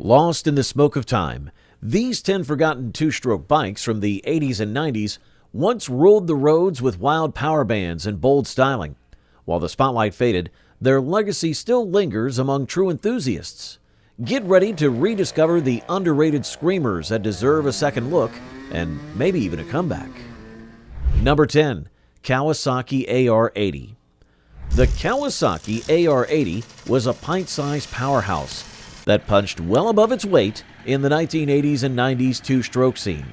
Lost in the smoke of time, these 10 forgotten two-stroke bikes from the 80s and 90s once ruled the roads with wild power bands and bold styling. While the spotlight faded, their legacy still lingers among true enthusiasts. Get ready to rediscover the underrated screamers that deserve a second look and maybe even a comeback. Number 10. Kawasaki AR80. The Kawasaki AR80 was a pint-sized powerhouse that punched well above its weight in the 1980s and 90s two-stroke scene.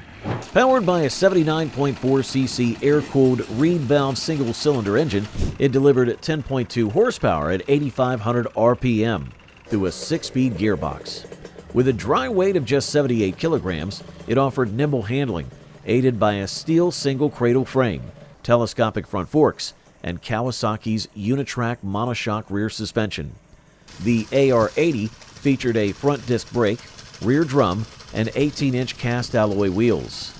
Powered by a 79.4cc air-cooled reed valve single-cylinder engine, it delivered 10.2 horsepower at 8,500 RPM through a 6-speed gearbox. With a dry weight of just 78 kilograms, it offered nimble handling, aided by a steel single cradle frame, telescopic front forks, and Kawasaki's Unitrack monoshock rear suspension. The AR80 featured a front disc brake, rear drum, and 18-inch cast alloy wheels.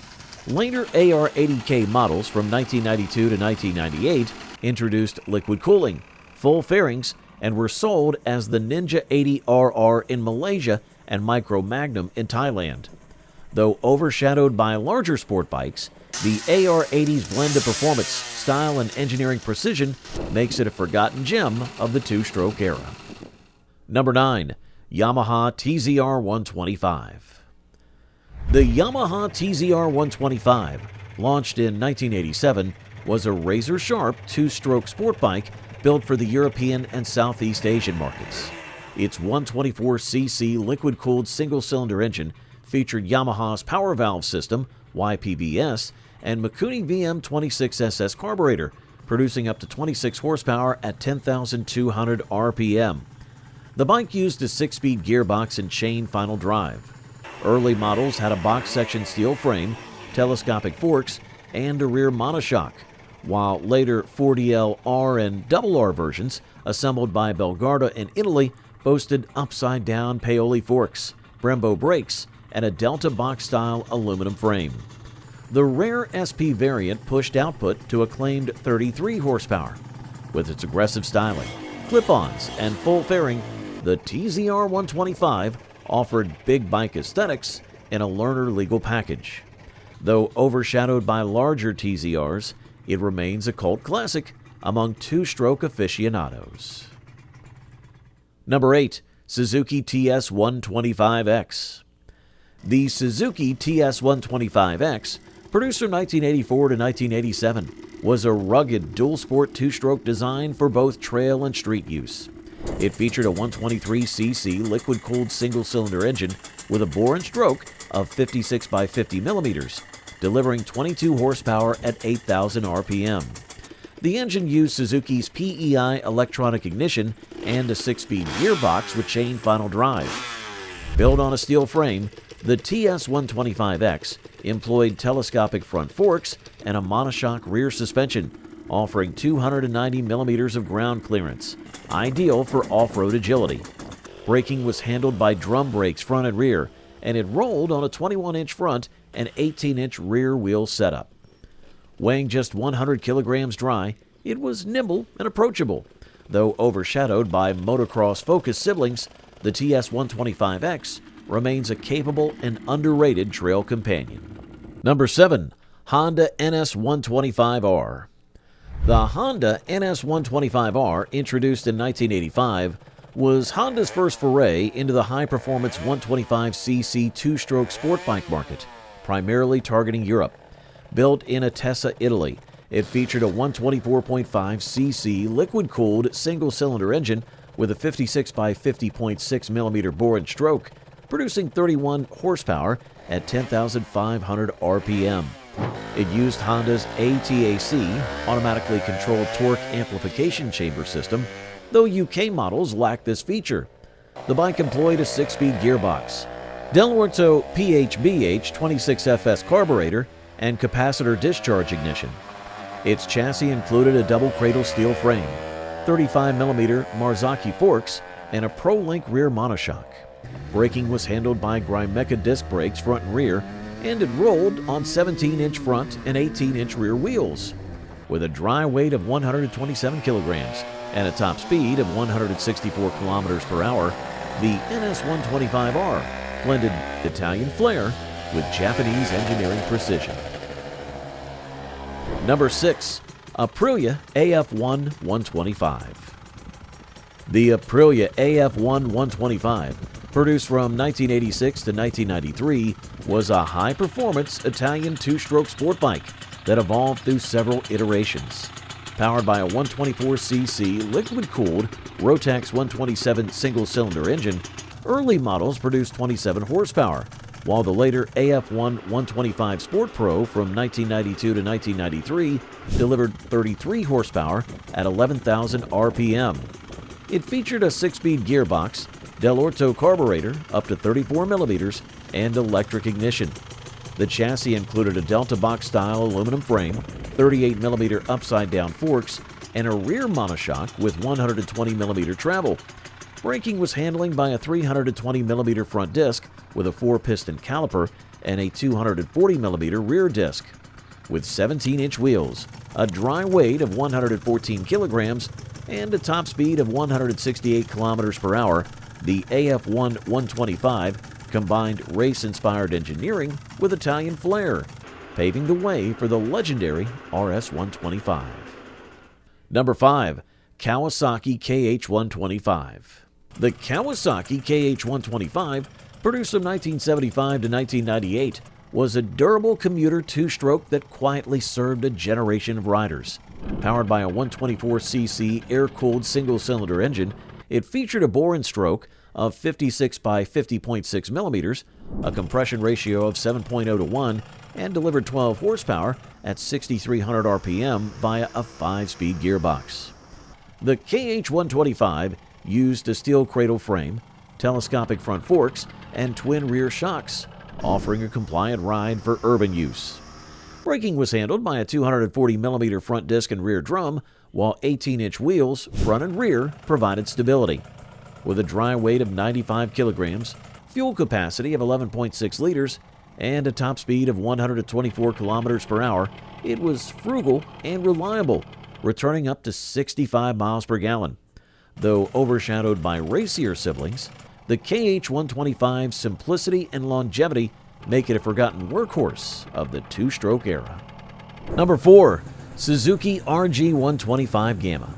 Later AR80K models from 1992 to 1998 introduced liquid cooling, full fairings, and were sold as the Ninja 80RR in Malaysia and Micro Magnum in Thailand. Though overshadowed by larger sport bikes, the AR80's blend of performance, style, and engineering precision makes it a forgotten gem of the two-stroke era. Number 9. Yamaha TZR125. The Yamaha TZR125, launched in 1987, was a razor-sharp two-stroke sport bike built for the European and Southeast Asian markets. Its 124cc liquid-cooled single-cylinder engine featured Yamaha's Power Valve System, YPVS, and Mikuni VM26SS carburetor, producing up to 26 horsepower at 10,200 RPM. The bike used a 6-speed gearbox and chain final drive. Early models had a box-section steel frame, telescopic forks, and a rear monoshock, while later 40L R and RR versions, assembled by Belgarda in Italy, boasted upside-down Paoli forks, Brembo brakes, and a Delta box-style aluminum frame. The rare SP variant pushed output to a claimed 33 horsepower. With its aggressive styling, clip-ons, and full fairing, the TZR125 offered big bike aesthetics in a learner-legal package. Though overshadowed by larger TZRs, it remains a cult classic among two-stroke aficionados. Number 8. Suzuki TS125X. The Suzuki TS125X, produced from 1984 to 1987, was a rugged dual-sport two-stroke design for both trail and street use. It featured a 123cc liquid-cooled single-cylinder engine with a bore and stroke of 56 by 50 millimeters, delivering 22 horsepower at 8,000 RPM. The engine used Suzuki's PEI electronic ignition and a 6-speed gearbox with chain final drive. Built on a steel frame, the TS125X employed telescopic front forks and a monoshock rear suspension, offering 290 millimeters of ground clearance, ideal for off-road agility. Braking was handled by drum brakes front and rear, and it rolled on a 21-inch front and 18-inch rear wheel setup. Weighing just 100 kilograms dry, it was nimble and approachable. Though overshadowed by motocross Focus siblings, the TS125X remains a capable and underrated trail companion. Number 7. Honda NS125R. The Honda NS125R, introduced in 1985, was Honda's first foray into the high-performance 125cc two-stroke sport bike market, primarily targeting Europe. Built in Atessa, Italy, it featured a 124.5cc liquid-cooled single-cylinder engine with a 56 by 50.6 millimeter bore and stroke, producing 31 horsepower at 10,500 RPM. It used Honda's ATAC, automatically controlled torque amplification chamber system, though UK models lacked this feature. The bike employed a 6-speed gearbox, Del Orto PHBH 26FS carburetor, and capacitor discharge ignition. Its chassis included a double cradle steel frame, 35mm Marzocchi forks, and a ProLink rear monoshock. Braking was handled by Grimeca disc brakes front and rear, and it rolled on 17-inch front and 18-inch rear wheels. With a dry weight of 127 kilograms and a top speed of 164 kilometers per hour, The NS-125R blended Italian flair with Japanese engineering precision. Number 6. Aprilia AF1 125. The Aprilia AF1 125, produced from 1986 to 1993, was a high-performance Italian two-stroke sport bike that evolved through several iterations. Powered by a 124cc liquid-cooled Rotax 127 single-cylinder engine, early models produced 27 horsepower, while the later AF1 125 Sport Pro from 1992 to 1993 delivered 33 horsepower at 11,000 RPM. It featured a 6-speed gearbox, Del Orto carburetor up to 34 millimeters, and electric ignition. The chassis included a Delta box-style aluminum frame, 38mm upside-down forks, and a rear monoshock with 120mm travel. Braking was handling by a 320mm front disc with a 4-piston caliper and a 240mm rear disc. With 17-inch wheels, a dry weight of 114 kilograms, and a top speed of 168 kilometers per hour, the AF1 125 combined race-inspired engineering with Italian flair, paving the way for the legendary RS-125. Number 5. Kawasaki KH-125. The Kawasaki KH-125, produced from 1975 to 1998, was a durable commuter two-stroke that quietly served a generation of riders. Powered by a 124cc air-cooled single-cylinder engine, it featured a bore-and-stroke of 56 by 50.6 millimeters, a compression ratio of 7.0 to 1, and delivered 12 horsepower at 6,300 RPM via a 5-speed gearbox. The KH-125 used a steel cradle frame, telescopic front forks, and twin rear shocks, offering a compliant ride for urban use. Braking was handled by a 240mm front disc and rear drum, while 18-inch wheels, front and rear, provided stability. With a dry weight of 95 kilograms, fuel capacity of 11.6 liters, and a top speed of 124 kilometers per hour, it was frugal and reliable, returning up to 65 miles per gallon. Though overshadowed by racier siblings, the KH-125's simplicity and longevity make it a forgotten workhorse of the two-stroke era. Number 4. Suzuki RG125 Gamma.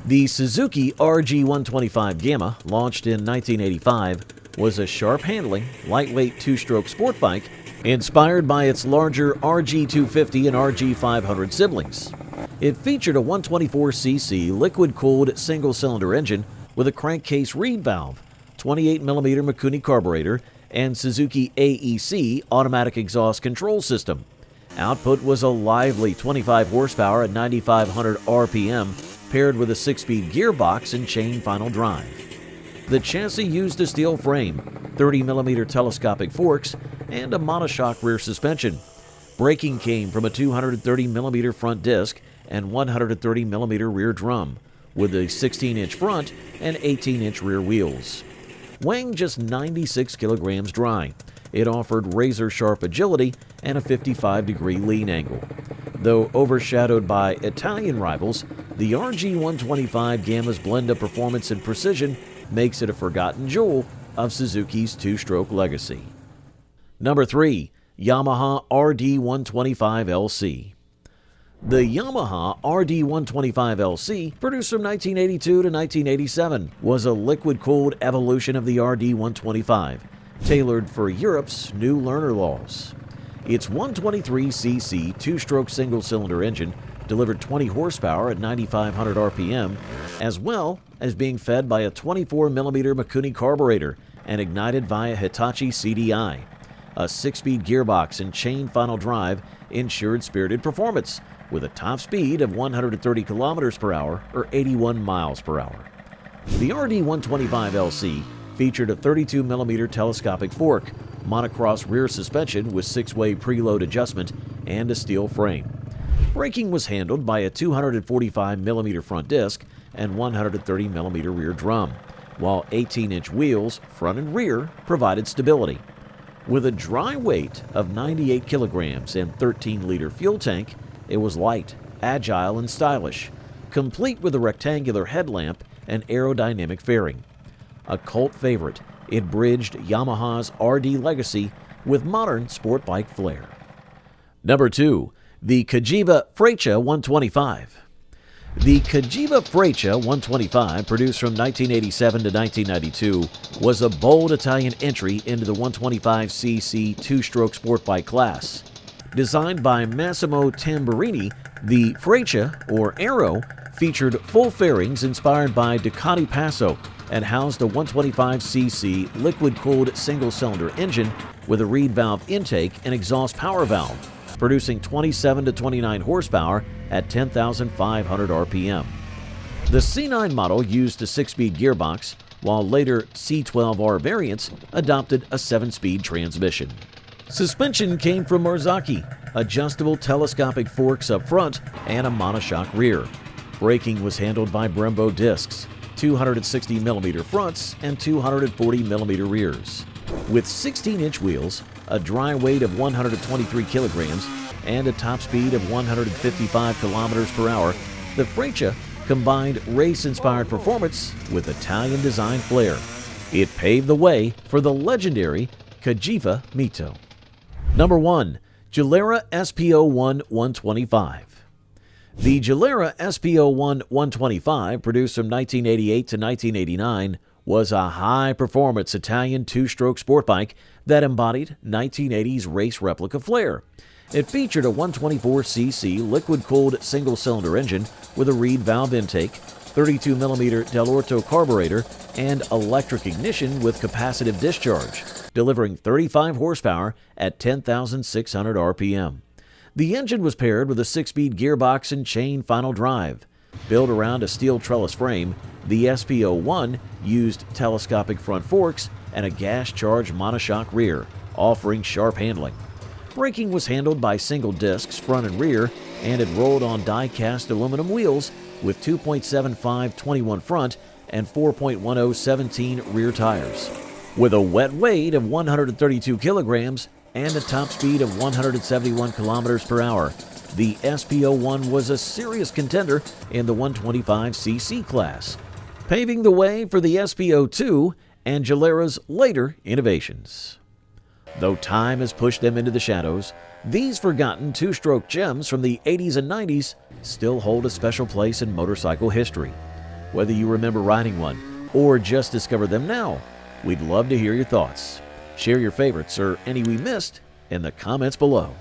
The Suzuki RG125 Gamma, launched in 1985, was a sharp-handling, lightweight two-stroke sport bike inspired by its larger RG250 and RG500 siblings. It featured a 124cc liquid-cooled single-cylinder engine with a crankcase reed valve, 28mm Mikuni carburetor, and Suzuki AEC automatic exhaust control system. Output was a lively 25 horsepower at 9,500 RPM, paired with a 6-speed gearbox and chain final drive. The chassis used a steel frame, 30mm telescopic forks, and a monoshock rear suspension. Braking came from a 230mm front disc and 130mm rear drum, with a 16-inch front and 18-inch rear wheels. Weighing just 96 kilograms dry, it offered razor-sharp agility and a 55-degree lean angle. Though overshadowed by Italian rivals, the RG125 Gamma's blend of performance and precision makes it a forgotten jewel of Suzuki's two-stroke legacy. Number 3. Yamaha RD125LC. The Yamaha RD125LC, produced from 1982 to 1987, was a liquid-cooled evolution of the RD125, tailored for Europe's new learner laws. Its 123cc two-stroke single-cylinder engine delivered 20 horsepower at 9,500 RPM, as well as being fed by a 24mm Mikuni carburetor and ignited via Hitachi CDI. A 6-speed gearbox and chain final drive ensured spirited performance, with a top speed of 130 kilometers per hour or 81 miles per hour. The RD125LC featured a 32mm telescopic fork, monocross rear suspension with 6-way preload adjustment, and a steel frame. Braking was handled by a 245mm front disc and 130mm rear drum, while 18-inch wheels, front and rear, provided stability. With a dry weight of 98 kilograms and 13-liter fuel tank, it was light, agile, and stylish, complete with a rectangular headlamp and aerodynamic fairing. A cult favorite, it bridged Yamaha's RD legacy with modern sport bike flair. Number 2. The Cagiva Freccia 125. The Cagiva Freccia 125, produced from 1987 to 1992, was a bold Italian entry into the 125cc two-stroke sport bike class. Designed by Massimo Tamburini, the Freccia, or Aero, featured full fairings inspired by Ducati Passo and housed a 125cc liquid-cooled single-cylinder engine with a reed valve intake and exhaust power valve, producing 27 to 29 horsepower at 10,500 RPM. The C9 model used a 6-speed gearbox, while later C12R variants adopted a 7-speed transmission. Suspension came from Marzocchi, adjustable telescopic forks up front and a monoshock rear. Braking was handled by Brembo discs, 260mm fronts and 240mm rears. With 16-inch wheels, a dry weight of 123 kilograms, and a top speed of 155 kilometers per hour, the Freccia combined race-inspired performance with Italian-designed flair. It paved the way for the legendary Cagiva Mito. Number 1. Gilera SP01 125. The Gilera SP01 125, produced from 1988 to 1989, was a high-performance Italian two-stroke sport bike that embodied 1980s race replica flair. It featured a 124cc liquid-cooled single-cylinder engine with a reed valve intake, 32mm Del Orto carburetor, and electric ignition with capacitive discharge, delivering 35 horsepower at 10,600 RPM. The engine was paired with a 6-speed gearbox and chain final drive. Built around a steel trellis frame, the SP01 used telescopic front forks and a gas-charged monoshock rear, offering sharp handling. Braking was handled by single discs front and rear, and it rolled on die-cast aluminum wheels with 2.75 21 front and 4.10 17 rear tires. With a wet weight of 132 kilograms and a top speed of 171 kilometers per hour, the SP01 was a serious contender in the 125cc class, paving the way for the SP02 and Gilera's later innovations. Though time has pushed them into the shadows, these forgotten two-stroke gems from the 80s and 90s still hold a special place in motorcycle history. Whether you remember riding one or just discovered them now, we'd love to hear your thoughts. Share your favorites or any we missed in the comments below.